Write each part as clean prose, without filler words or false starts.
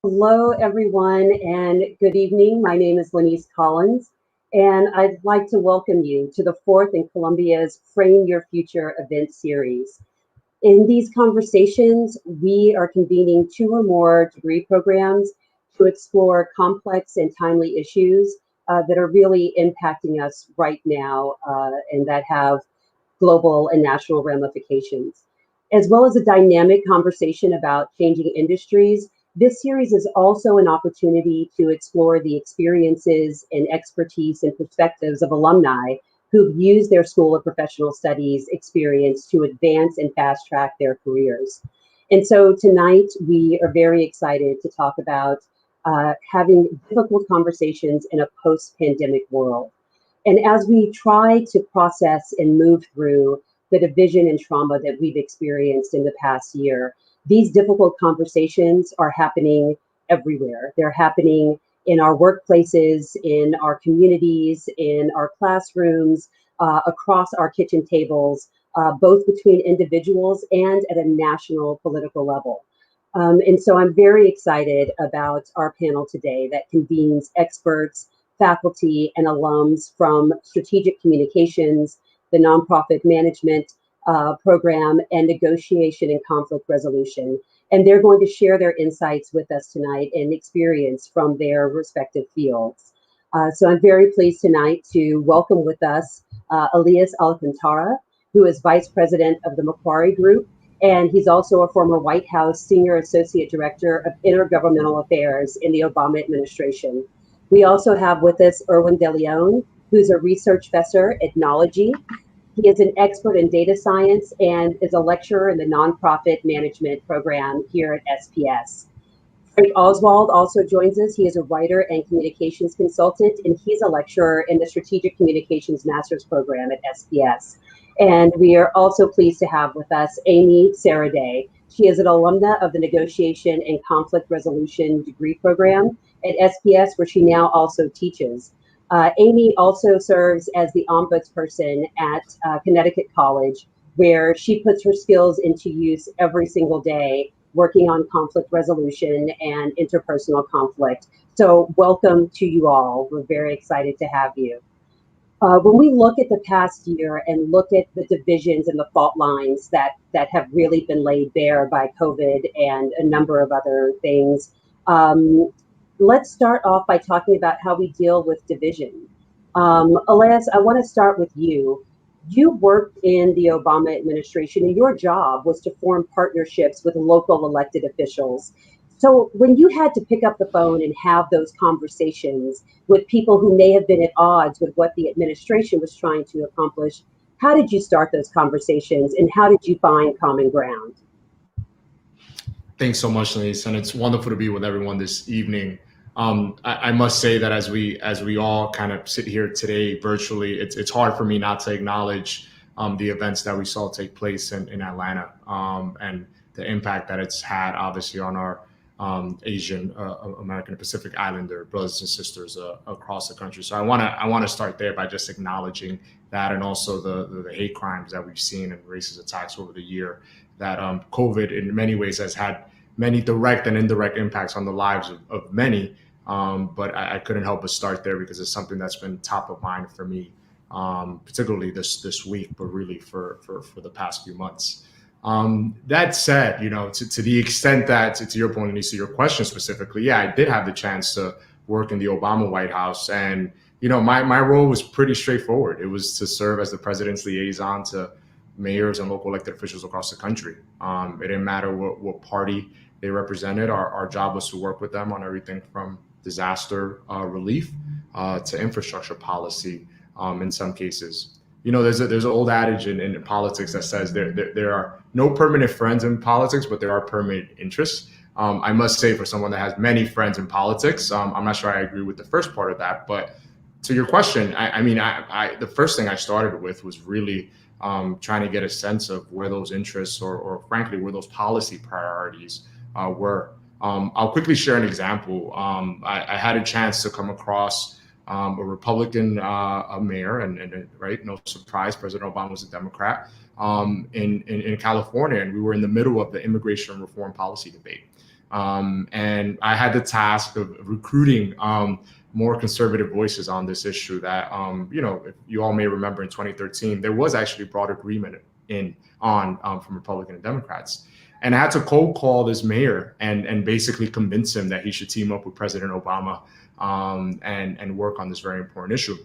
Hello, everyone, and good evening. My name is Lenise Collins, and I'd like to welcome you to the fourth in Columbia's Frame Your Future event series. In these conversations, we are convening two or more degree programs to explore complex and timely issues that are really impacting us right now and that have global and national ramifications. As well as a dynamic conversation about changing industries, this series is also an opportunity to explore the experiences and expertise and perspectives of alumni who've used their School of Professional Studies experience to advance and fast track their careers. And so tonight we are very excited to talk about having difficult conversations in a post-pandemic world. And as we try to process and move through the division and trauma that we've experienced in the past year, these difficult conversations are happening everywhere. They're happening in our workplaces, in our communities, in our classrooms, across our kitchen tables, both between individuals and at a national political level. And so I'm very excited about our panel today that convenes experts, faculty, and alums from strategic communications, the nonprofit management program, and negotiation and conflict resolution. And they're going to share their insights with us tonight and experience from their respective fields. So I'm very pleased tonight to welcome with us Elias Alcantara, who is Vice President of the Macquarie Group, and he's also a former White House Senior Associate Director of Intergovernmental Affairs in the Obama administration. We also have with us Erwin De Leon, who's a research professor at Ethnology. He is an expert in data science and is a lecturer in the nonprofit management program here at SPS. Frank Oswald also joins us. He is a writer and communications consultant, and he's a lecturer in the Strategic Communications Master's Program at SPS. And we are also pleased to have with us Amy Saraday. She is an alumna of the Negotiation and Conflict Resolution degree program at SPS, where she now also teaches. Amy also serves as the ombudsperson at Connecticut College, where she puts her skills into use every single day, working on conflict resolution and interpersonal conflict. So welcome to you all. We're very excited to have you. When we look at the past year and look at the divisions and the fault lines that have really been laid bare by COVID and a number of other things, let's start off by talking about how we deal with division. Elias, I want to start with you. You worked in the Obama administration, and your job was to form partnerships with local elected officials. So when you had to pick up the phone and have those conversations with people who may have been at odds with what the administration was trying to accomplish, how did you start those conversations, and how did you find common ground? Thanks so much, Denise, and it's wonderful to be with everyone this evening. I must say that as we all kind of sit here today virtually, it's hard for me not to acknowledge the events that we saw take place in Atlanta and the impact that it's had, obviously, on our Asian American and Pacific Islander brothers and sisters across the country. So I want to start there by just acknowledging that, and also the hate crimes that we've seen and racist attacks over the year. That COVID in many ways has had many direct and indirect impacts on the lives of many. But I couldn't help but start there because it's something that's been top of mind for me, particularly this week, but really for the past few months. That said, to the extent that, to your point, and to your question specifically, yeah, I did have the chance to work in the Obama White House. And, my role was pretty straightforward. It was to serve as the president's liaison to mayors and local elected officials across the country. It didn't matter what party they represented. Our job was to work with them on everything from disaster relief to infrastructure policy in some cases. There's an old adage in politics that says there are no permanent friends in politics, but there are permanent interests. I must say, for someone that has many friends in politics, I'm not sure I agree with the first part of that. But to your question, the first thing I started with was really trying to get a sense of where those interests or frankly, where those policy priorities were. I'll quickly share an example. I had a chance to come across a Republican mayor, and right, no surprise, President Obama was a Democrat, in California, and we were in the middle of the immigration reform policy debate. And I had the task of recruiting more conservative voices on this issue that, if you all may remember in 2013, there was actually broad agreement from Republican and Democrats. And I had to cold call this mayor and basically convince him that he should team up with President Obama and work on this very important issue.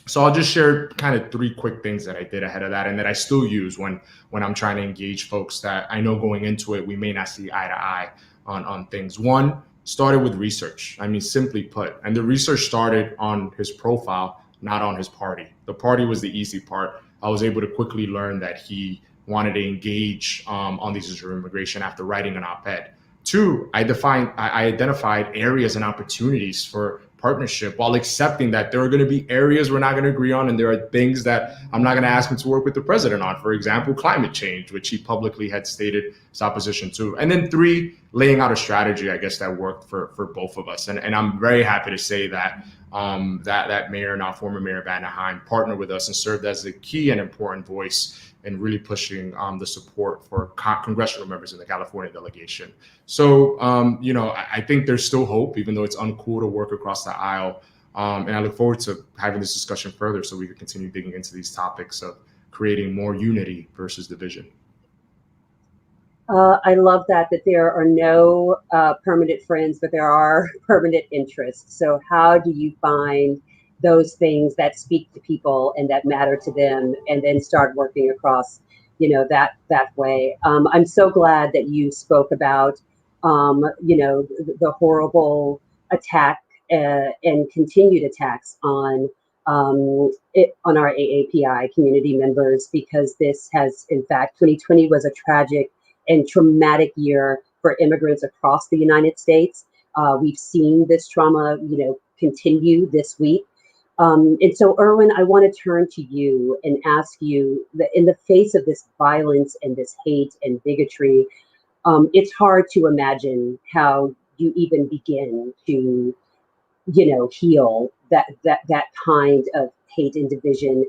So I'll just share kind of 3 quick things that I did ahead of that and that I still use when I'm trying to engage folks that I know going into it, we may not see eye to eye on things. One, started with research. I mean, simply put, and the research started on his profile, not on his party. The party was the easy part. I was able to quickly learn that he wanted to engage on these issues of immigration after writing an op-ed. 2, I identified areas and opportunities for partnership while accepting that there are going to be areas we're not going to agree on, and there are things that I'm not going to ask him to work with the president on. For example, climate change, which he publicly had stated his opposition to. And then 3, laying out a strategy, I guess, that worked for both of us. And I'm very happy to say that that mayor, now former mayor of Anaheim, partnered with us and served as a key and important voice in really pushing the support for congressional members in the California delegation. So, I think there's still hope, even though it's uncool to work across the aisle. And I look forward to having this discussion further so we can continue digging into these topics of creating more unity versus division. I love that there are no permanent friends, but there are permanent interests. So how do you find those things that speak to people and that matter to them, and then start working across, that way? I'm so glad that you spoke about, the horrible attack and continued attacks on our AAPI community members, because this has, in fact, 2020 was a tragic and traumatic year for immigrants across the United States. We've seen this trauma, continue this week. And so, Erwin, I want to turn to you and ask you that in the face of this violence and this hate and bigotry, it's hard to imagine how you even begin to, heal that kind of hate and division.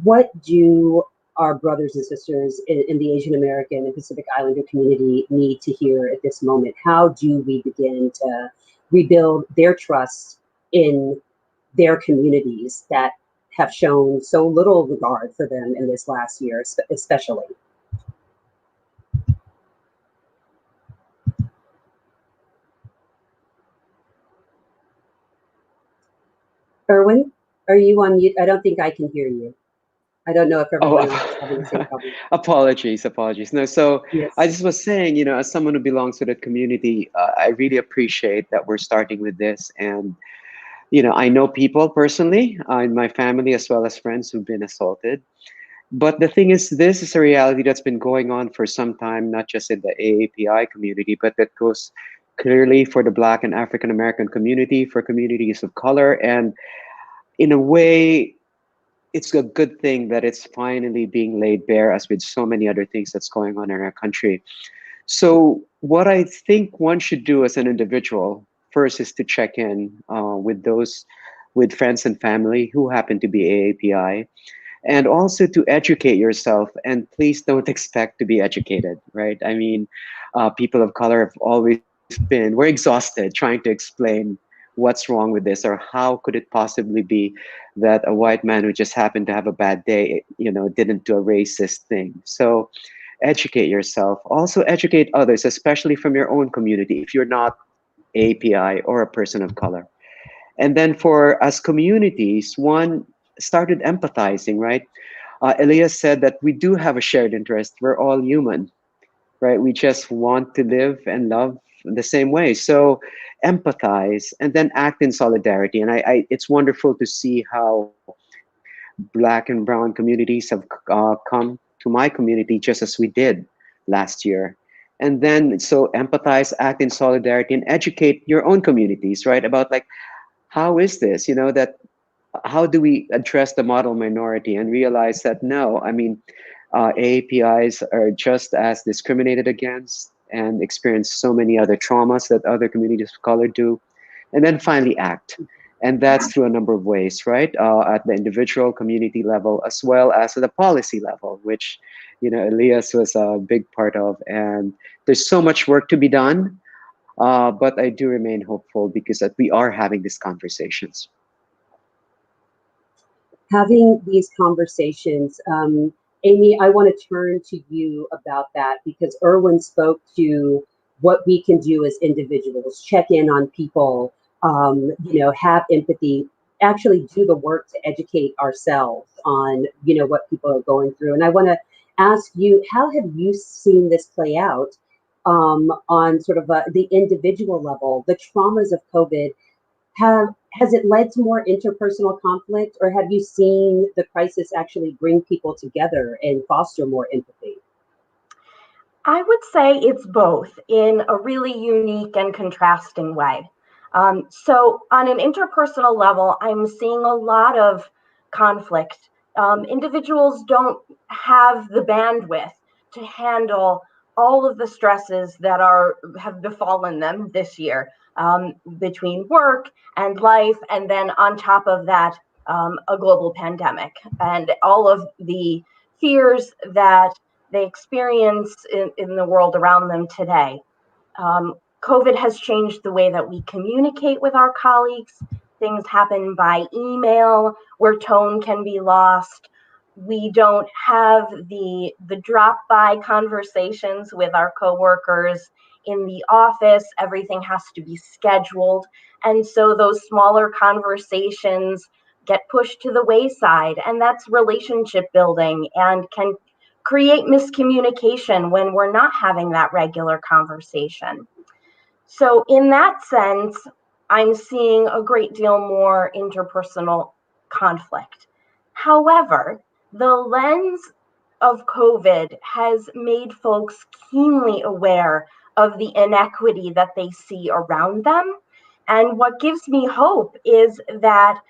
What do our brothers and sisters in the Asian American and Pacific Islander community need to hear at this moment? How do we begin to rebuild their trust in their communities that have shown so little regard for them in this last year, especially? Erwin, are you on mute? I don't think I can hear you. I don't know if everyone else is having the same problem. Apologies. No, so Yes. I just was saying, as someone who belongs to that community, I really appreciate that we're starting with this. And, I know people personally in my family as well as friends who've been assaulted. But the thing is, this is a reality that's been going on for some time, not just in the AAPI community, but that goes clearly for the Black and African American community, for communities of color. And in a way, it's a good thing that it's finally being laid bare, as with so many other things that's going on in our country. So what I think one should do as an individual first is to check in with friends and family who happen to be AAPI, and also to educate yourself. And please don't expect to be educated, right? I mean, people of color have always we're exhausted trying to explain what's wrong with this, or how could it possibly be that a white man who just happened to have a bad day, didn't do a racist thing. So educate yourself. Also educate others, especially from your own community, if you're not API or a person of color. And then for us communities, one started empathizing, right? Elias said that we do have a shared interest. We're all human, right? We just want to live and love the same way. So empathize and then act in solidarity. And it's wonderful to see how Black and brown communities have come to my community just as we did last year. And then, so empathize, act in solidarity, and educate your own communities, right? About like, how is this, how do we address the model minority, and realize that no, I mean, AAPIs are just as discriminated against and experience so many other traumas that other communities of color do. And then finally act. And that's through a number of ways, right? At the individual community level, as well as at the policy level, which, Elias was a big part of. And there's so much work to be done. But I do remain hopeful because that we are having these conversations. Having these conversations, Amy, I want to turn to you about that because Erwin spoke to what we can do as individuals, check in on people, have empathy, actually do the work to educate ourselves on, what people are going through. And I want to ask you, how have you seen this play out on sort of the individual level, the traumas of COVID? Has it led to more interpersonal conflict, or have you seen the crisis actually bring people together and foster more empathy? I would say it's both in a really unique and contrasting way. So, on an interpersonal level, I'm seeing a lot of conflict. Individuals don't have the bandwidth to handle all of the stresses that have befallen them this year, between work and life, and then on top of that, a global pandemic and all of the fears that they experience in the world around them today. COVID has changed the way that we communicate with our colleagues. Things happen by email where tone can be lost. We don't have the drop-by conversations with our coworkers in the office. Everything has to be scheduled. And so those smaller conversations get pushed to the wayside. And that's relationship building and can create miscommunication when we're not having that regular conversation. So in that sense, I'm seeing a great deal more interpersonal conflict. However, the lens of COVID has made folks keenly aware of the inequity that they see around them. And what gives me hope is that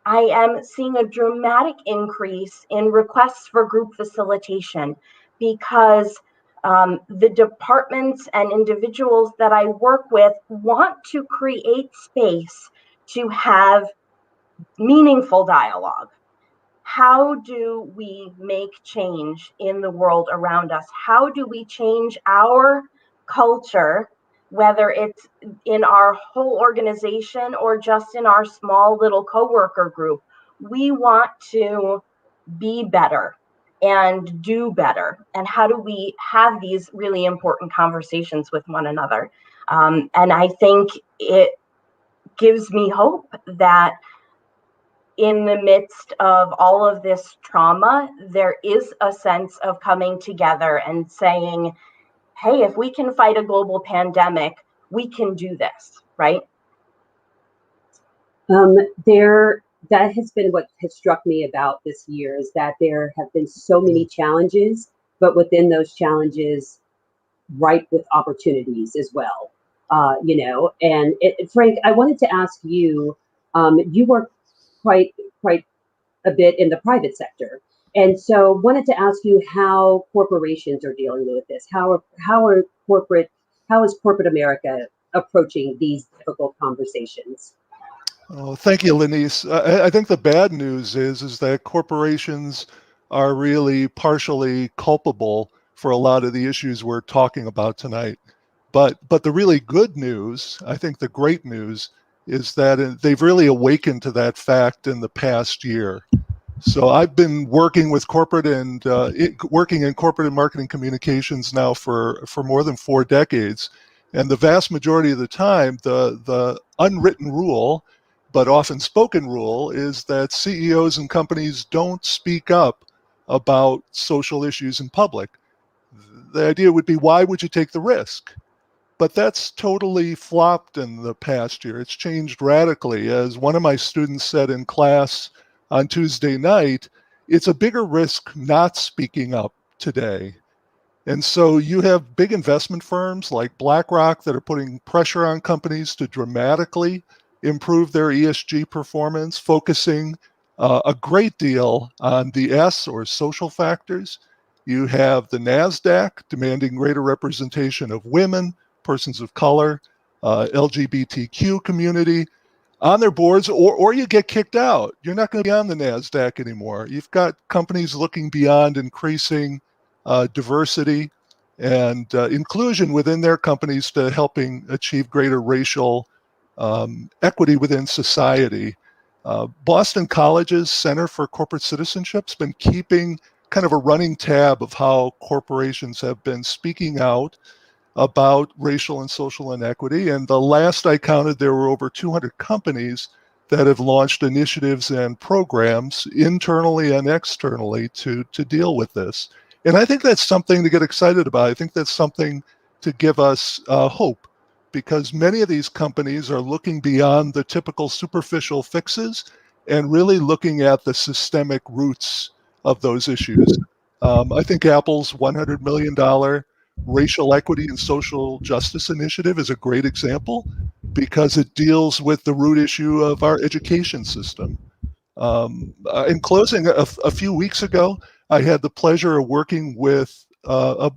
I am seeing a dramatic increase in requests for group facilitation because the departments and individuals that I work with want to create space to have meaningful dialogue. How do we make change in the world around us? How do we change our culture, whether it's in our whole organization or just in our small little coworker group? We want to be better and do better. And how do we have these really important conversations with one another? And I think it gives me hope that in the midst of all of this trauma, there is a sense of coming together and saying, hey, if we can fight a global pandemic, we can do this, right? That has been what has struck me about this year is that there have been so many challenges, but within those challenges, ripe with opportunities as well. And Frank, I wanted to ask you, you work quite a bit in the private sector. And so wanted to ask you how corporations are dealing with this. How is corporate America approaching these difficult conversations? Oh, thank you, Lenice. I think the bad news is that corporations are really partially culpable for a lot of the issues we're talking about tonight. But the really good news, I think the great news, is that they've really awakened to that fact in the past year. So I've been working with corporate and working in corporate and marketing communications now for more than 4 decades. And the vast majority of the time, the unwritten rule, but often spoken rule, is that CEOs and companies don't speak up about social issues in public. The idea would be, why would you take the risk? But that's totally flopped in the past year. It's changed radically. As one of my students said in class on Tuesday night, it's a bigger risk not speaking up today. And so you have big investment firms like BlackRock that are putting pressure on companies to dramatically improve their ESG performance, focusing a great deal on the S or social factors. You have the NASDAQ demanding greater representation of women, persons of color, LGBTQ community on their boards, or you get kicked out. You're not going to be on the NASDAQ anymore. You've got companies looking beyond increasing diversity and inclusion within their companies to helping achieve greater racial equity within society. Boston College's Center for Corporate Citizenship has been keeping kind of a running tab of how corporations have been speaking out about racial and social inequity. And the last I counted, there were over 200 companies that have launched initiatives and programs internally and externally to deal with this. And I think that's something to get excited about. I think that's something to give us hope, because many of these companies are looking beyond the typical superficial fixes and really looking at the systemic roots of those issues. I think Apple's $100 million Racial Equity and Social Justice Initiative is a great example, because it deals with the root issue of our education system. In closing, a few weeks ago, I had the pleasure of working with a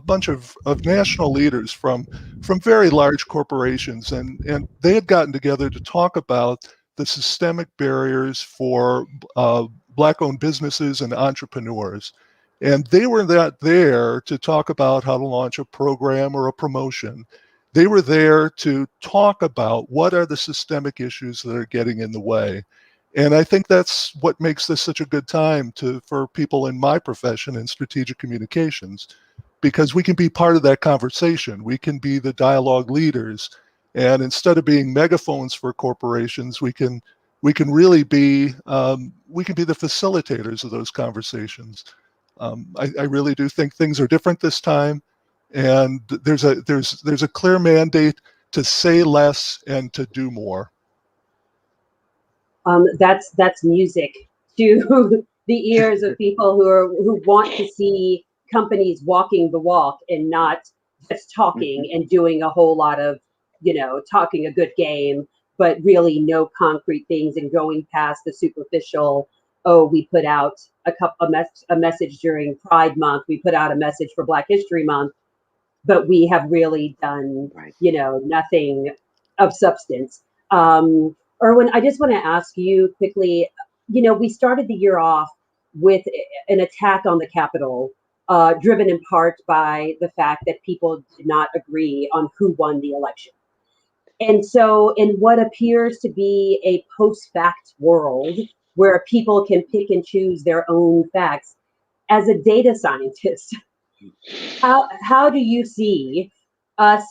bunch of national leaders from very large corporations, and they had gotten together to talk about the systemic barriers for Black-owned businesses and entrepreneurs. And they were not there to talk about how to launch a program or a promotion. They were there to talk about what are the systemic issues that are getting in the way. And I think that's what makes this such a good time for people in my profession in strategic communications, because we can be part of that conversation. We can be the dialogue leaders. And instead of being megaphones for corporations, we can really be the facilitators of those conversations. I really do think things are different this time, and there's a clear mandate to say less and to do more. That's music to the ears of people who want to see companies walking the walk and not just talking and doing a whole lot of, talking a good game, but really no concrete things, and going past the superficial. Oh, we put out a message during Pride Month. We put out a message for Black History Month, but we have really done, nothing of substance. Erwin, I just want to ask you quickly, we started the year off with an attack on the Capitol, driven in part by the fact that people did not agree on who won the election. And so in what appears to be a post-fact world where people can pick and choose their own facts, as a data scientist, how do you see us,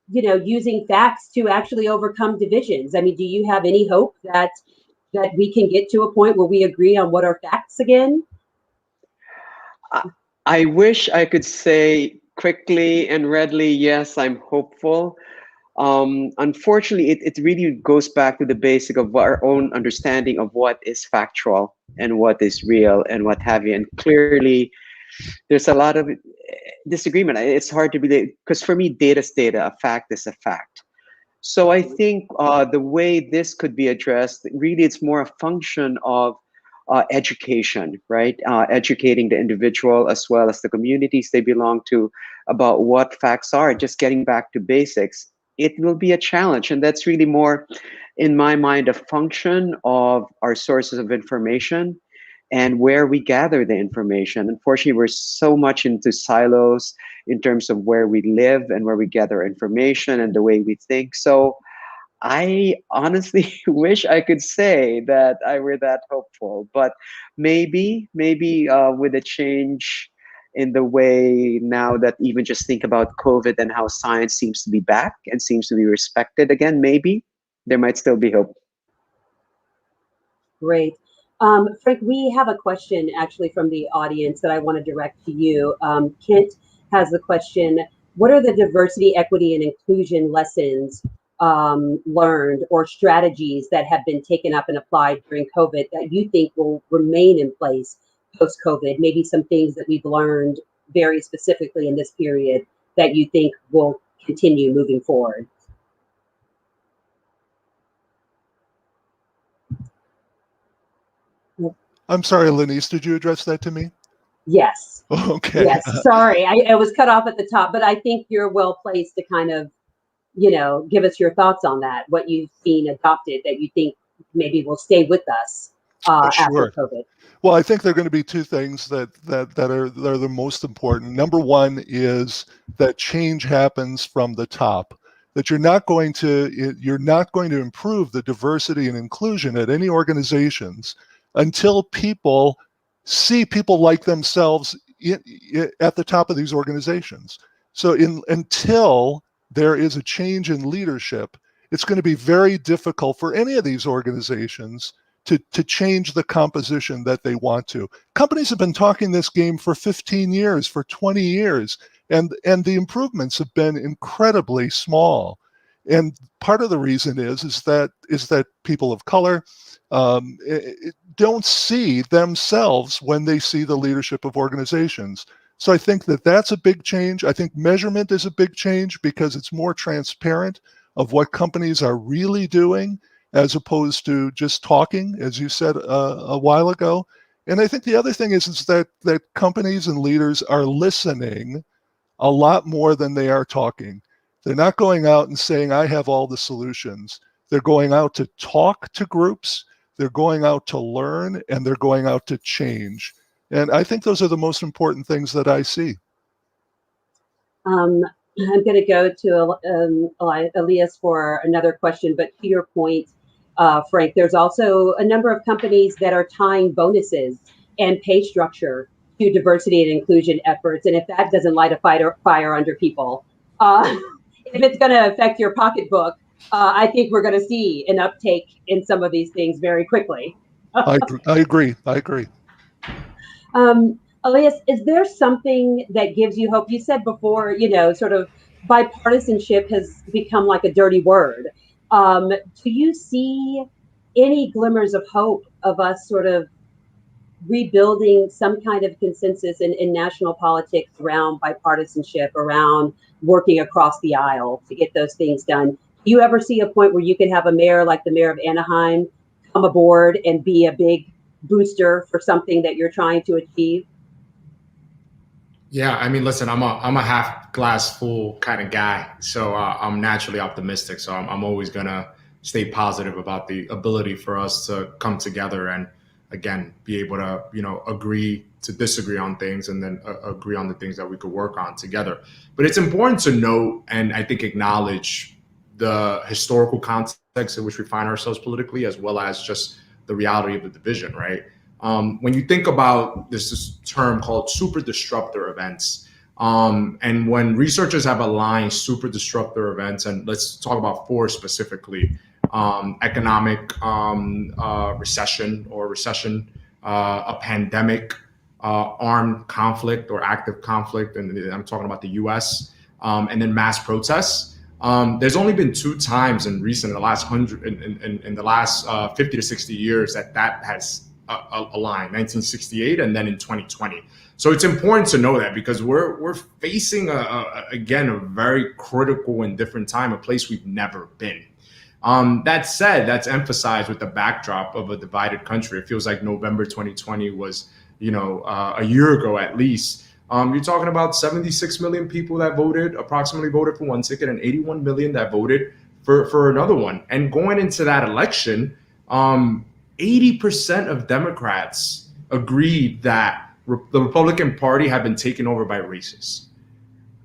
using facts to actually overcome divisions? I mean, do you have any hope that we can get to a point where we agree on what are facts again? I wish I could say quickly and readily, yes, I'm hopeful. Unfortunately, it really goes back to the basic of our own understanding of what is factual and what is real and what have you. And clearly, there's a lot of disagreement. It's hard to believe, because for me, data's data, a fact is a fact. So I think the way this could be addressed, really, it's more a function of education, right? Educating the individual as well as the communities they belong to about what facts are, just getting back to basics. It will be a challenge, and that's really more, in my mind, a function of our sources of information and where we gather the information. Unfortunately, we're so much into silos in terms of where we live and where we gather information and the way we think. So I honestly wish I could say that I were that hopeful, but maybe with a change in the way now that even just think about COVID and how science seems to be back and seems to be respected again, maybe there might still be hope. Great. Frank, we have a question actually from the audience that I want to direct to you. Kent has the question: what are the diversity, equity, and inclusion lessons learned or strategies that have been taken up and applied during COVID that you think will remain in place post-COVID? Maybe some things that we've learned very specifically in this period that you think will continue moving forward. I'm sorry, Lenise, did you address that to me? Yes. Okay. Yes, sorry, I was cut off at the top, but I think you're well placed to kind of, give us your thoughts on that, what you've seen adopted that you think maybe will stay with us. after Sure. COVID? Well, I think there are going to be two things that are the most important. Number one is that change happens from the top. That you're not going to improve the diversity and inclusion at any organizations until people see people like themselves at the top of these organizations. So until there is a change in leadership, it's going to be very difficult for any of these organizations to change the composition that they want to. Companies have been talking this game for 15 years, for 20 years, and the improvements have been incredibly small. And part of the reason is that people of color don't see themselves when they see the leadership of organizations. So I think that's a big change. I think measurement is a big change because it's more transparent of what companies are really doing, as opposed to just talking, as you said a while ago. And I think the other thing is that companies and leaders are listening a lot more than they are talking. They're not going out and saying, I have all the solutions. They're going out to talk to groups, they're going out to learn, and they're going out to change. And I think those are the most important things that I see. I'm going to go to Elias for another question, but to your point, Frank, there's also a number of companies that are tying bonuses and pay structure to diversity and inclusion efforts. And if that doesn't light a fire under people, if it's going to affect your pocketbook, I think we're going to see an uptake in some of these things very quickly. I agree. Elias, is there something that gives you hope? You said before, sort of bipartisanship has become like a dirty word. Do you see any glimmers of hope of us sort of rebuilding some kind of consensus in national politics around bipartisanship, around working across the aisle to get those things done? Do you ever see a point where you could have a mayor like the mayor of Anaheim come aboard and be a big booster for something that you're trying to achieve? Yeah, I mean, listen, I'm a half glass full kind of guy, so I'm naturally optimistic. So I'm always gonna stay positive about the ability for us to come together and again be able to agree to disagree on things and then agree on the things that we could work on together. But it's important to note and I think acknowledge the historical context in which we find ourselves politically, as well as just the reality of the division, right? When you think about this term called super disruptor events, and when researchers have aligned super disruptor events, and let's talk about four specifically, economic recession, a pandemic, armed conflict or active conflict, and I'm talking about the US, and then mass protests. There's only been two times in the last 50 to 60 years that has aligned, 1968 and then in 2020. So it's important to know that because we're facing again a very critical and different time, a place we've never been. That said, that's emphasized with the backdrop of a divided country. It feels like November 2020 was a year ago at least. You're talking about 76 million people that approximately voted for one ticket, and 81 million that voted for another one. And going into that election, 80% of Democrats agreed that the Republican Party had been taken over by racists.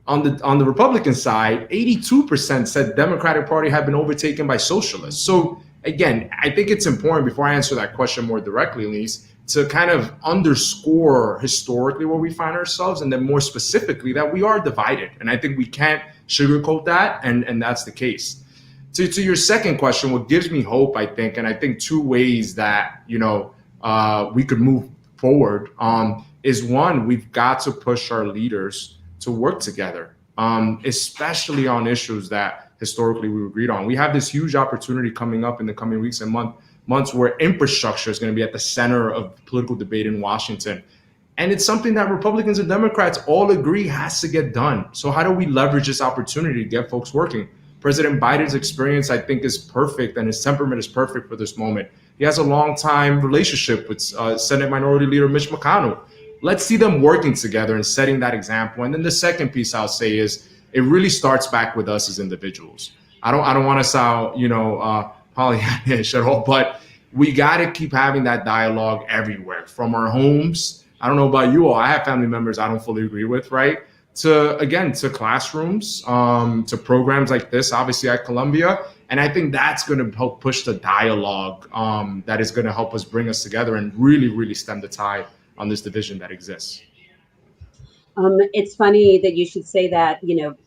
On the Republican side, 82% said the Democratic Party had been overtaken by socialists. So again, I think it's important, before I answer that question more directly, Elise, to kind of underscore historically where we find ourselves, and then more specifically that we are divided. And I think we can't sugarcoat that, and that's the case. To your second question, what gives me hope, I think, and I think two ways that we could move forward is one, we've got to push our leaders to work together, especially on issues that historically we agreed on. We have this huge opportunity coming up in the coming weeks and months where infrastructure is going to be at the center of political debate in Washington. And it's something that Republicans and Democrats all agree has to get done. So how do we leverage this opportunity to get folks working? President Biden's experience, I think, is perfect, and his temperament is perfect for this moment. He has a long-time relationship with Senate Minority Leader Mitch McConnell. Let's see them working together and setting that example. And then the second piece I'll say is it really starts back with us as individuals. I don't want to sound, Pollyannish at all, but we got to keep having that dialogue everywhere, from our homes. I don't know about you all. I have family members I don't fully agree with, right? To classrooms, to programs like this, obviously at Columbia. And I think that's going to help push the dialogue, that is going to help us bring us together and really, really stem the tide on this division that exists. It's funny that you should say that.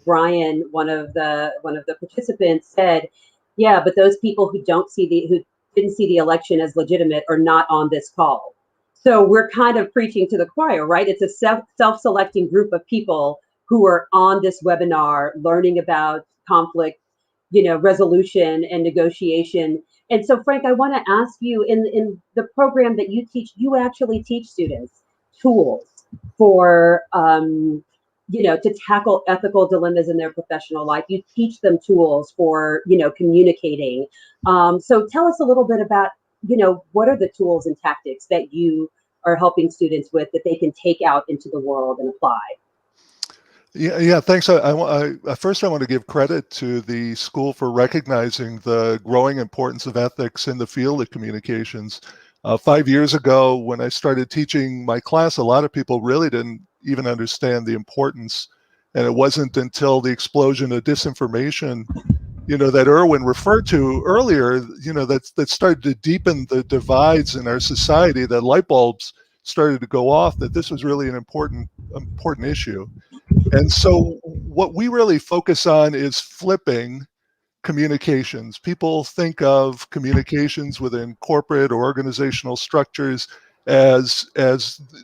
Brian, one of the participants, said, "Yeah, but those people who didn't see the election as legitimate are not on this call." So we're kind of preaching to the choir, right? It's a self-selecting group of people who are on this webinar learning about conflict, resolution and negotiation. And so, Frank, I want to ask you, in the program that you teach, you actually teach students tools for to tackle ethical dilemmas in their professional life. You teach them tools for communicating. So tell us a little bit about what are the tools and tactics that you are helping students with that they can take out into the world and apply. Yeah, thanks. First, I want to give credit to the school for recognizing the growing importance of ethics in the field of communications. 5 years ago, when I started teaching my class, a lot of people really didn't even understand the importance. And it wasn't until the explosion of disinformation, that Erwin referred to earlier, that started to deepen the divides in our society, that light bulbs started to go off, that this was really an important issue. And so what we really focus on is flipping communications. People think of communications within corporate or organizational structures as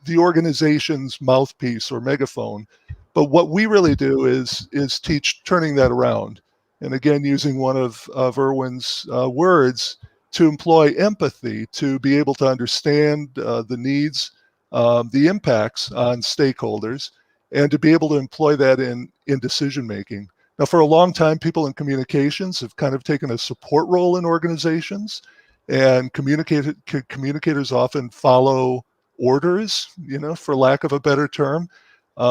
the organization's mouthpiece or megaphone. But what we really do is teach turning that around. And again, using one of Erwin's words, to employ empathy, to be able to understand the needs, the impacts on stakeholders, and to be able to employ that in decision making. Now, for a long time, people in communications have kind of taken a support role in organizations, and communicators often follow orders, for lack of a better term.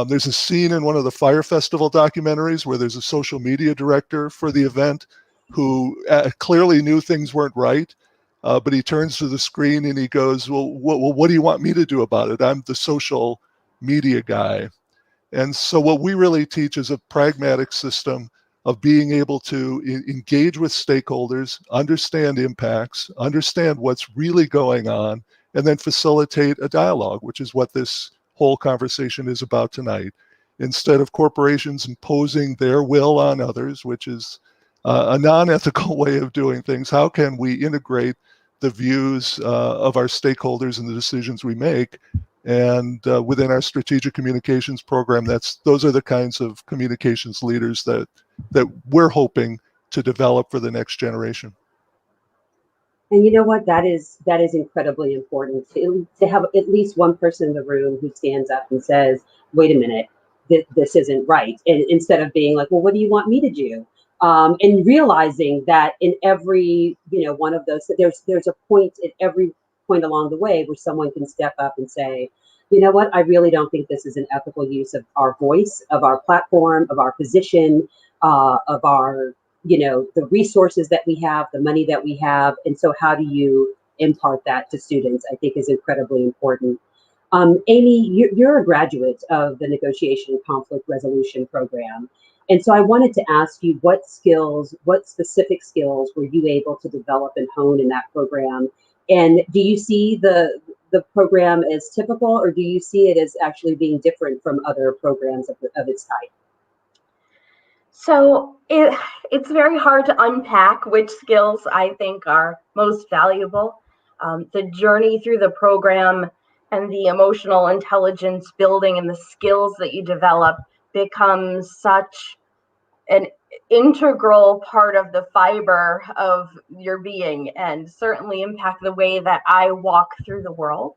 There's a scene in one of the Fire Festival documentaries where there's a social media director for the event who clearly knew things weren't right, but he turns to the screen and he goes, well, what do you want me to do about it? I'm the social media guy. And so what we really teach is a pragmatic system of being able to engage with stakeholders, understand impacts, understand what's really going on, and then facilitate a dialogue, which is what this whole conversation is about tonight. Instead of corporations imposing their will on others, which is a non-ethical way of doing things, how can we integrate the views of our stakeholders and the decisions we make? And within our strategic communications program, those are the kinds of communications leaders that we're hoping to develop for the next generation. And you know what? That is incredibly important to have at least one person in the room who stands up and says, "Wait a minute, this isn't right." And instead of being like, "Well, what do you want me to do?" And realizing that in every one of those, there's a point at every point along the way where someone can step up and say, "You know what? I really don't think this is an ethical use of our voice, of our platform, of our position, of our, the resources that we have, the money that we have." And so how do you impart that to students, I think is incredibly important. Amy, you're a graduate of the Negotiation and Conflict Resolution Program. And so I wanted to ask you, what specific skills were you able to develop and hone in that program? And do you see the program as typical, or do you see it as actually being different from other programs of its type? So it's very hard to unpack which skills I think are most valuable. The journey through the program and the emotional intelligence building and the skills that you develop becomes such an integral part of the fiber of your being, and certainly impact the way that I walk through the world.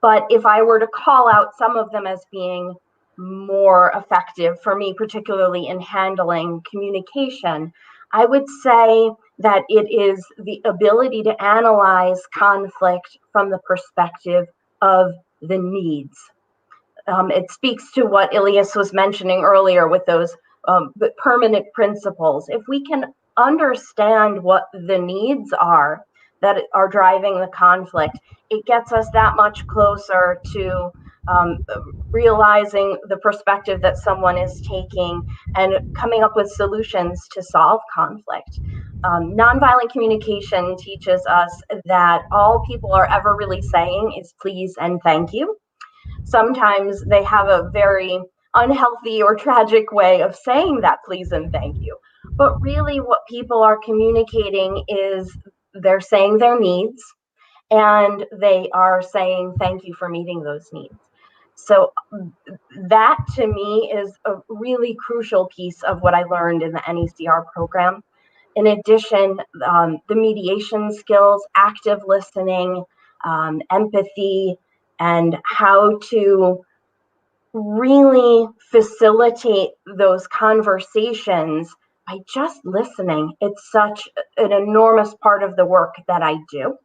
But if I were to call out some of them as being more effective for me, particularly in handling communication, I would say that it is the ability to analyze conflict from the perspective of the needs. It speaks to what Elias was mentioning earlier with those permanent principles. If we can understand what the needs are, that are driving the conflict, it gets us that much closer to realizing the perspective that someone is taking and coming up with solutions to solve conflict. Nonviolent communication teaches us that all people are ever really saying is please and thank you. Sometimes they have a very unhealthy or tragic way of saying that please and thank you. But really what people are communicating is they're saying their needs, and they are saying thank you for meeting those needs. So that to me is a really crucial piece of what I learned in the NECR program. In addition, the mediation skills, active listening, empathy, and how to really facilitate those conversations by just listening. It's such an enormous part of the work that I do.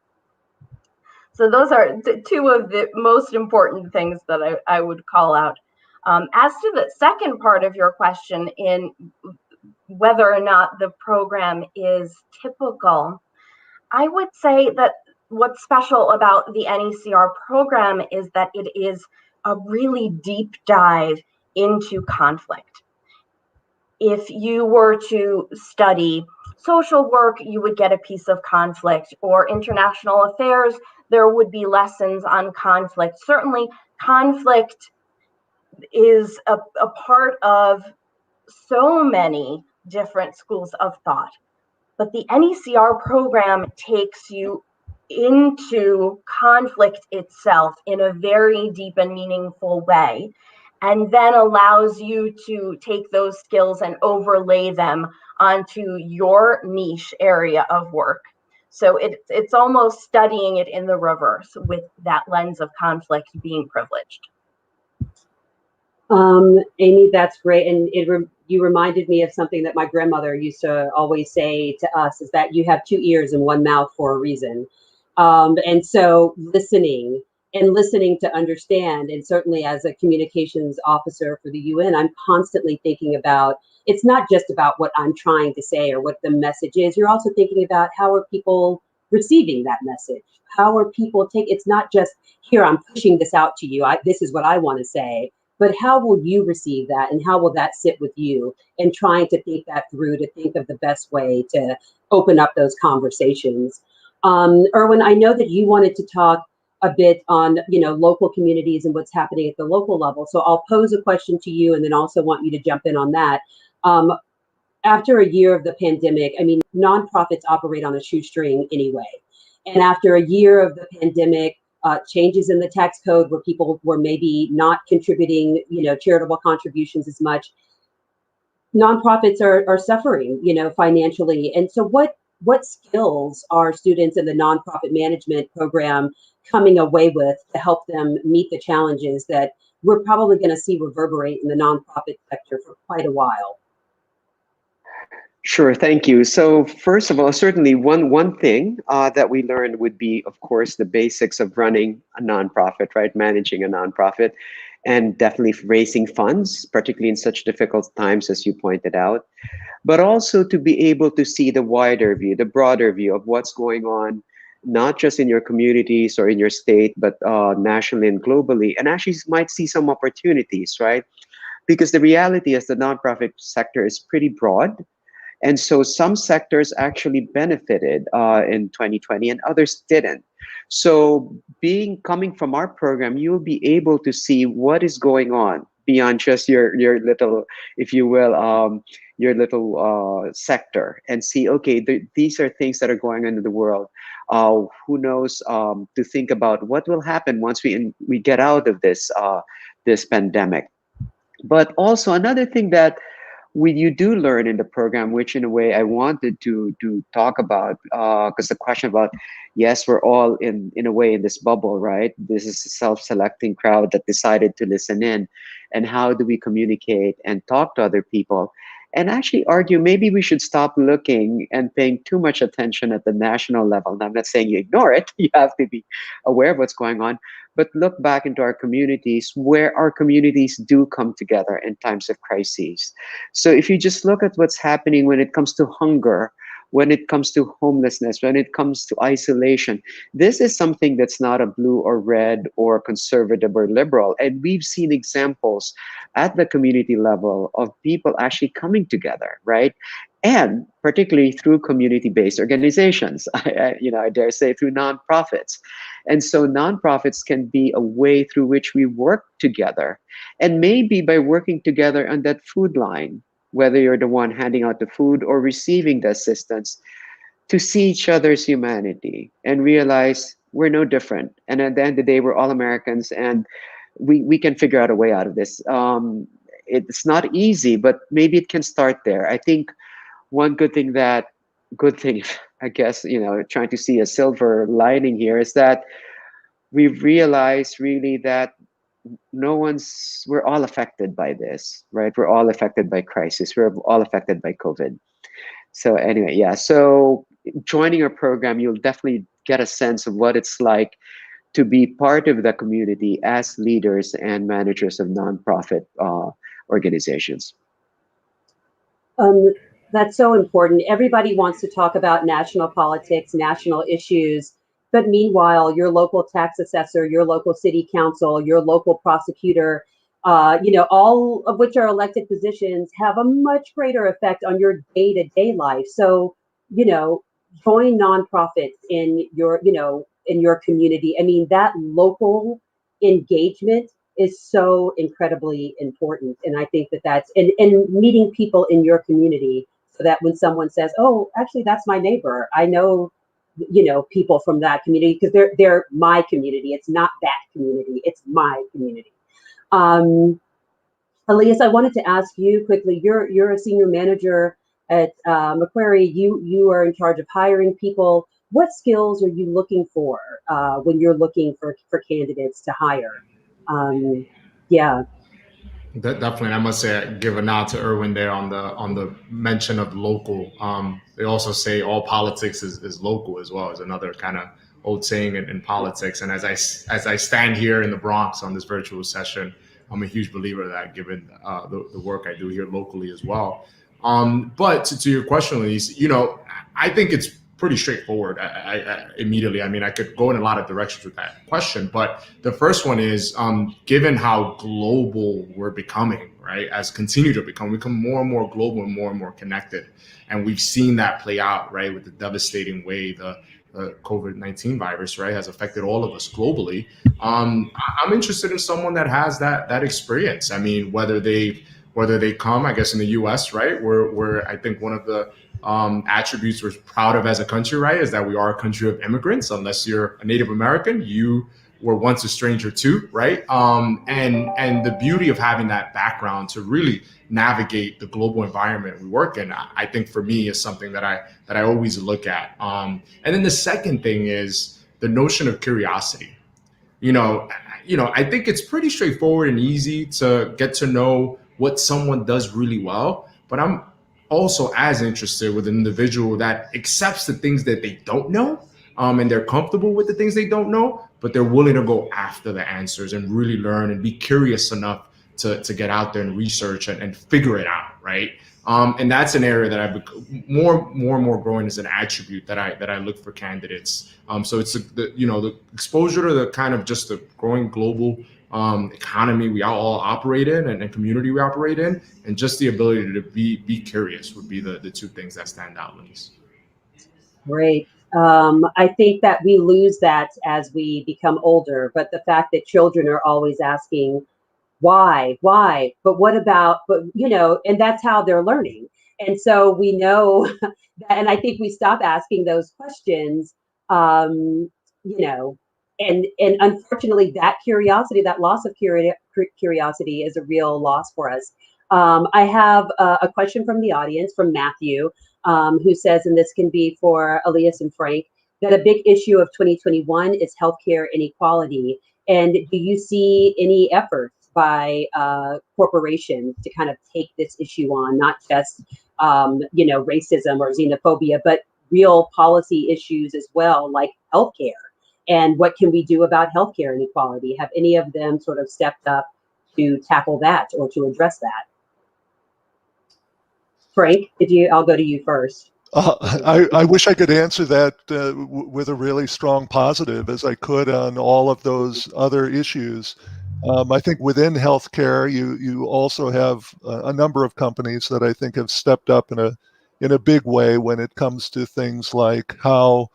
So those are two of the most important things that I would call out. As to the second part of your question, in whether or not the program is typical, I would say that what's special about the NECR program is that it is a really deep dive into conflict. If you were to study social work, you would get a piece of conflict, or international affairs, there would be lessons on conflict. Certainly, conflict is a part of so many different schools of thought. But the NECR program takes you into conflict itself in a very deep and meaningful way, and then allows you to take those skills and overlay them onto your niche area of work. So it's almost studying it in the reverse, with that lens of conflict being privileged. Amy, that's great. And you reminded me of something that my grandmother used to always say to us, is that you have two ears and one mouth for a reason. And so listening to understand, and certainly as a communications officer for the UN, I'm constantly thinking about, it's not just about what I'm trying to say or what the message is. You're also thinking about how are people receiving that message? How are people it's not just, here, I'm pushing this out to you. This is what I want to say. But how will you receive that, and how will that sit with you? And trying to think that through, to think of the best way to open up those conversations. Erwin, I know that you wanted to talk a bit on, local communities and what's happening at the local level. So I'll pose a question to you, and then also want you to jump in on that. After a year of the pandemic, I mean, nonprofits operate on a shoestring anyway. And after a year of the pandemic, changes in the tax code where people were maybe not contributing, charitable contributions as much, nonprofits are suffering, financially. And so what skills are students in the nonprofit management program coming away with to help them meet the challenges that we're probably going to see reverberate in the nonprofit sector for quite a while? Sure, thank you. So first of all, certainly one thing that we learned would be, of course, the basics of running a nonprofit, right? Managing a nonprofit, and definitely raising funds, particularly in such difficult times, as you pointed out. But also to be able to see the wider view, the broader view of what's going on, not just in your communities or in your state, but nationally and globally, and actually might see some opportunities, right? Because the reality is the nonprofit sector is pretty broad. And so some sectors actually benefited in 2020 and others didn't. So coming from our program, you'll be able to see what is going on beyond just your little, if you will, your little sector, and see, okay, these are things that are going on in the world. Who knows, to think about what will happen once we get out of this pandemic. But also another thing that you do learn in the program, which in a way I wanted to talk about, because the question about, yes, we're all in a way in this bubble, right? This is a self-selecting crowd that decided to listen in, and how do we communicate and talk to other people, and actually argue maybe we should stop looking and paying too much attention at the national level. And I'm not saying you ignore it, you have to be aware of what's going on, but look back into our communities, where our communities do come together in times of crises. So if you just look at what's happening when it comes to hunger, when it comes to homelessness, when it comes to isolation. This is something that's not a blue or red or conservative or liberal. And we've seen examples at the community level of people actually coming together, right? And particularly through community-based organizations, I dare say through nonprofits. And so nonprofits can be a way through which we work together. And maybe by working together on that food line, whether you're the one handing out the food or receiving the assistance, to see each other's humanity and realize we're no different. And at the end of the day, we're all Americans, and we can figure out a way out of this. It's not easy, but maybe it can start there. I think one good thing, I guess, trying to see a silver lining here, is that we've realized really that we're all affected by this, right? We're all affected by crisis. We're all affected by COVID. So anyway, yeah. So joining our program, you'll definitely get a sense of what it's like to be part of the community as leaders and managers of nonprofit organizations. That's so important. Everybody wants to talk about national politics, national issues, but meanwhile, your local tax assessor, your local city council, your local prosecutor, all of which are elected positions, have a much greater effect on your day-to-day life. So, join nonprofits in your community. I mean, that local engagement is so incredibly important. And I think that's and meeting people in your community, so that when someone says, oh, actually, that's my neighbor, I know, people from that community, because they're my community. It's not that community, it's my community. Elias, I wanted to ask you quickly, you're a senior manager at Macquarie. You are in charge of hiring people. What skills are you looking for when you're looking for candidates to hire? Yeah. Definitely, I must say, I give a nod to Erwin there on the mention of local. They also say all politics is local as well, is another kind of old saying in politics. And as I stand here in the Bronx on this virtual session, I'm a huge believer of that, given the work I do here locally as well. But to your question, Elise, I think it's pretty straightforward. I immediately, I could go in a lot of directions with that question, but the first one is, given how global we're becoming, right, we become more and more global and more connected. And we've seen that play out, right, with the devastating way the COVID-19 virus, right, has affected all of us globally. I'm interested in someone that has that experience. Whether they come, I guess, in the U.S., right, where I think one of the attributes we're proud of as a country, right, is that we are a country of immigrants. Unless you're a Native American, you were once a stranger too, right? And the beauty of having that background to really navigate the global environment we work in, I think for me is something that I always look at. And then the second thing is the notion of curiosity. I think it's pretty straightforward and easy to get to know what someone does really well, but I'm also as interested with an individual that accepts the things that they don't know, and they're comfortable with the things they don't know, but they're willing to go after the answers and really learn and be curious enough to get out there and research and figure it out, right? And that's an area that I've more and more growing as an attribute that I look for candidates. So it's the exposure to the kind of just the growing global economy we all operate in and community we operate in, and just the ability to be curious would be the two things that stand out, Lise. Great. I think that we lose that as we become older, but the fact that children are always asking, why, but what about, and that's how they're learning. And so we know that, and I think we stop asking those questions, and unfortunately that curiosity, that loss of curiosity is a real loss for us. I have a question from the audience, from Matthew, who says, and this can be for Elias and Frank, that a big issue of 2021 is healthcare inequality. And do you see any efforts by corporations to kind of take this issue on, not just racism or xenophobia, but real policy issues as well, like healthcare? And what can we do about healthcare inequality? Have any of them sort of stepped up to tackle that or to address that? Frank, I'll go to you first. I wish I could answer that with a really strong positive as I could on all of those other issues. I think within healthcare, you also have a number of companies that I think have stepped up in a big way when it comes to things like how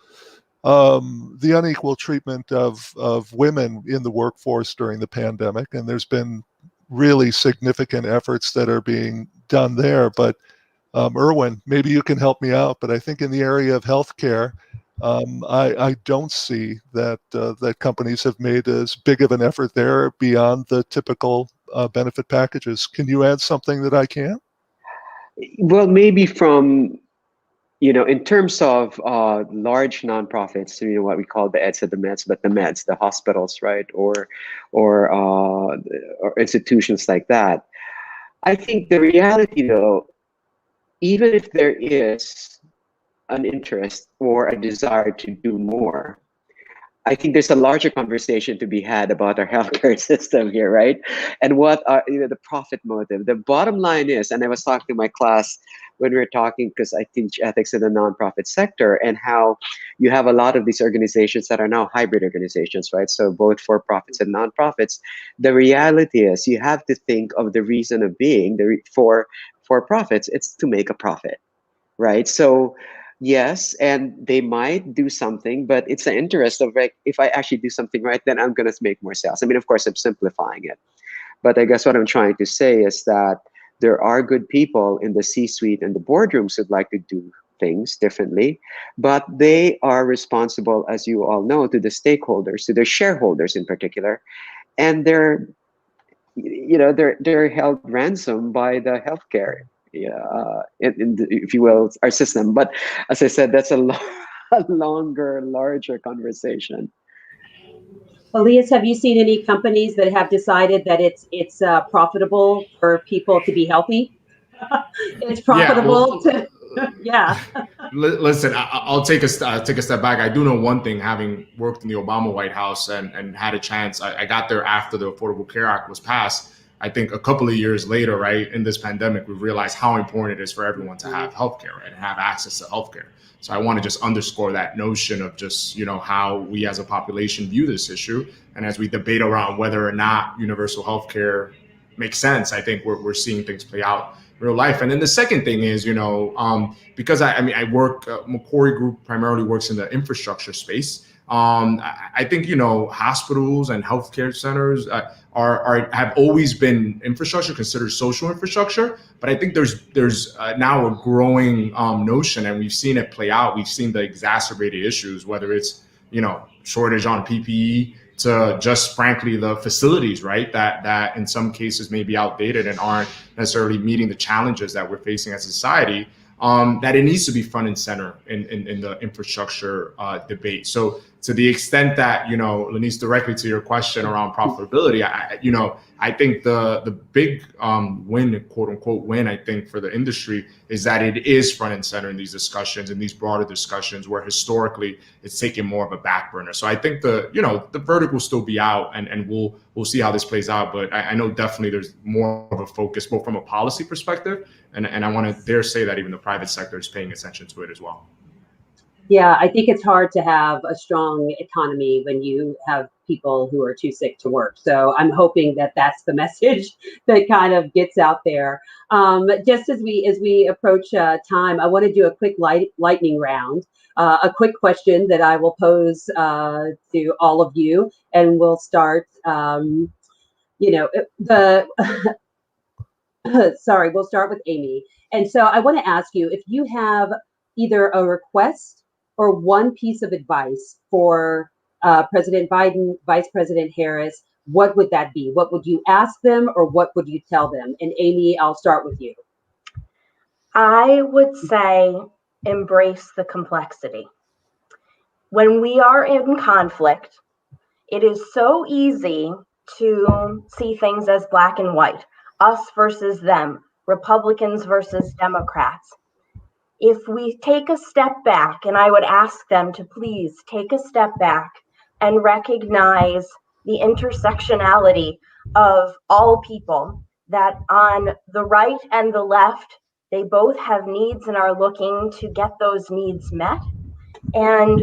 the unequal treatment of women in the workforce during the pandemic, and there's been really significant efforts that are being done there. But Erwin, maybe you can help me out. But I think in the area of healthcare, I don't see that that companies have made as big of an effort there beyond the typical benefit packages. Can you add something that I can't? Well, maybe from, in terms of large nonprofits, what we call the eds and the meds, but the meds, the hospitals, right, or institutions like that. I think the reality, though, even if there is an interest or a desire to do more, I think there's a larger conversation to be had about our healthcare system here, right? And what are the profit motive? The bottom line is, and I was talking to my class when we were talking, because I teach ethics in the nonprofit sector, and how you have a lot of these organizations that are now hybrid organizations, right? So both for profits and nonprofits. The reality is, you have to think of the reason of being for profits. It's to make a profit, right? So yes, and they might do something, but it's the interest of, like, if I actually do something right, then I'm going to make more sales. I mean, of course, I'm simplifying it, but I guess what I'm trying to say is that there are good people in the C-suite and the boardrooms who'd like to do things differently, but they are responsible, as you all know, to the stakeholders, to their shareholders in particular, and they're held ransom by the healthcare, if you will, our system. But as I said, that's a longer, larger conversation. Elias, have you seen any companies that have decided that it's profitable for people to be healthy? It's profitable to, yeah. Listen, I'll take a step back. I do know one thing, having worked in the Obama White House and had a chance. I got there after the Affordable Care Act was passed. I think a couple of years later, right, in this pandemic, we've realized how important it is for everyone to have healthcare, right, and have access to healthcare. So I want to just underscore that notion of just, how we as a population view this issue. And as we debate around whether or not universal healthcare makes sense, I think we're seeing things play out in real life. And then the second thing is, because I work, Macquarie Group primarily works in the infrastructure space. I think, hospitals and healthcare centers have always been infrastructure, considered social infrastructure. But I think there's now a growing notion, and we've seen it play out. We've seen the exacerbated issues, whether it's, shortage on PPE, to just frankly the facilities, right, that in some cases may be outdated and aren't necessarily meeting the challenges that we're facing as a society. That it needs to be front and center in the infrastructure debate. So to the extent that, Lenice, directly to your question around profitability, I think the big win, quote unquote win, I think for the industry is that it is front and center in these discussions, in these broader discussions, where historically it's taken more of a back burner. So I think the verdict will still be out, and we'll see how this plays out. But I know definitely there's more of a focus, both from a policy perspective, and I want to dare say that even the private sector is paying attention to it as well. Yeah, I think it's hard to have a strong economy when you have people who are too sick to work. So I'm hoping that that's the message that kind of gets out there. Just as we approach time, I want to do a quick lightning round. A quick question that I will pose to all of you, and we'll start. Sorry, we'll start with Amy. And so I want to ask you, if you have either a request or one piece of advice for President Biden, Vice President Harris, what would that be? What would you ask them, or what would you tell them? And Amy, I'll start with you. I would say embrace the complexity. When we are in conflict, it is so easy to see things as black and white, us versus them, Republicans versus Democrats. If we take a step back, and I would ask them to please take a step back and recognize the intersectionality of all people, that on the right and the left, They both have needs and are looking to get those needs met. And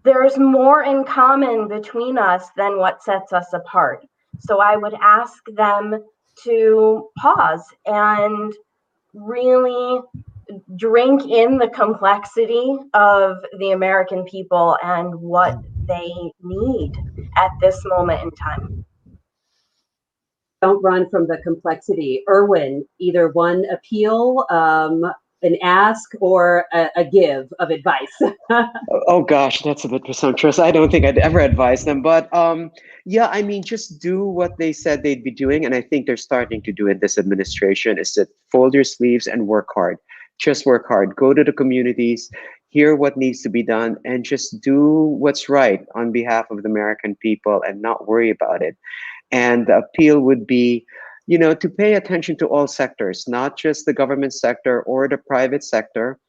there's more in common between us than what sets us apart. So I would ask them to pause and really drink in the complexity of the American people and what they need at this moment in time. Don't run from the complexity. Erwin, either one appeal, an ask, or a give of advice. Oh gosh, that's a bit presumptuous. I don't think I'd ever advise them, but yeah, I mean, just do what they said they'd be doing, and I think they're starting to do it. This administration is to fold your sleeves and work hard. Just work hard. Go to the communities, hear what needs to be done, and just do what's right on behalf of the American people, and not worry about it. And the appeal would be, to pay attention to all sectors, not just the government sector or the private sector,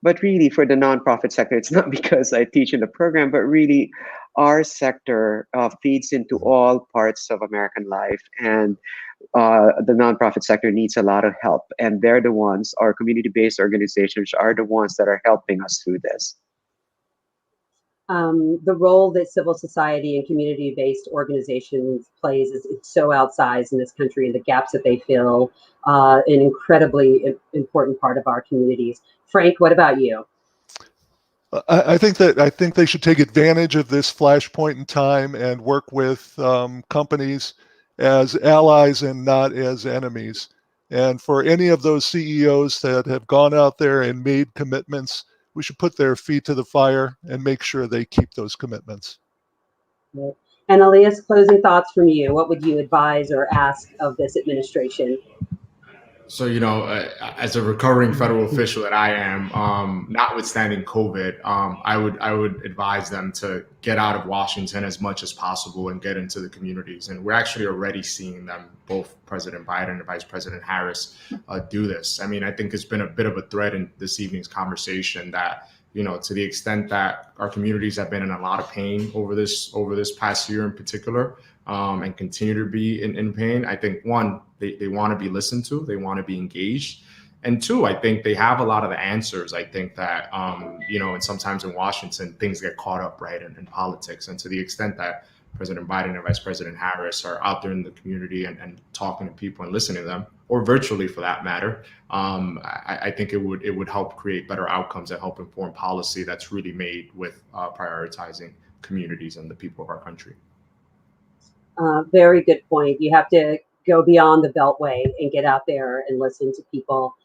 but really for the nonprofit sector. It's not because I teach in the program, but really our sector feeds into all parts of American life. And the nonprofit sector needs a lot of help. And they're the ones, our community-based organizations are the ones that are helping us through this. The role that civil society and community-based organizations plays is so outsized in this country, and the gaps that they fill, an incredibly important part of our communities. Frank, what about you? I think they should take advantage of this flashpoint in time and work with companies as allies and not as enemies. And for any of those CEOs that have gone out there and made commitments, we should put their feet to the fire and make sure they keep those commitments. And Elias, closing thoughts from you. What would you advise or ask of this administration? So, as a recovering federal official that I am, notwithstanding COVID, I would advise them to get out of Washington as much as possible and get into the communities. And we're actually already seeing them, both President Biden and Vice President Harris, do this. I mean, I think it's been a bit of a thread in this evening's conversation that, to the extent that our communities have been in a lot of pain over this past year in particular, and continue to be in pain. I think one, they want to be listened to, they want to be engaged. And two, I think they have a lot of the answers. I think that, and sometimes in Washington, things get caught up, right, in politics. And to the extent that President Biden and Vice President Harris are out there in the community and talking to people and listening to them, or virtually for that matter, I think it would help create better outcomes and help inform policy that's really made with prioritizing communities and the people of our country. Very good point. You have to go beyond the Beltway and get out there and listen to people.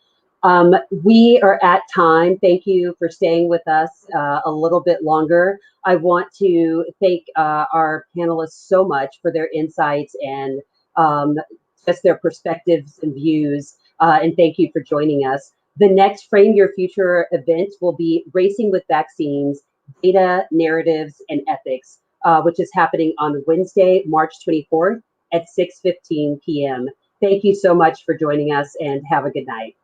We are at time. Thank you for staying with us a little bit longer. I want to thank our panelists so much for their insights and just their perspectives and views. And thank you for joining us. The next Frame Your Future event will be Racing with Vaccines, Data, Narratives, and Ethics, which is happening on Wednesday, March 24th at 6:15 p.m. Thank you so much for joining us, and have a good night.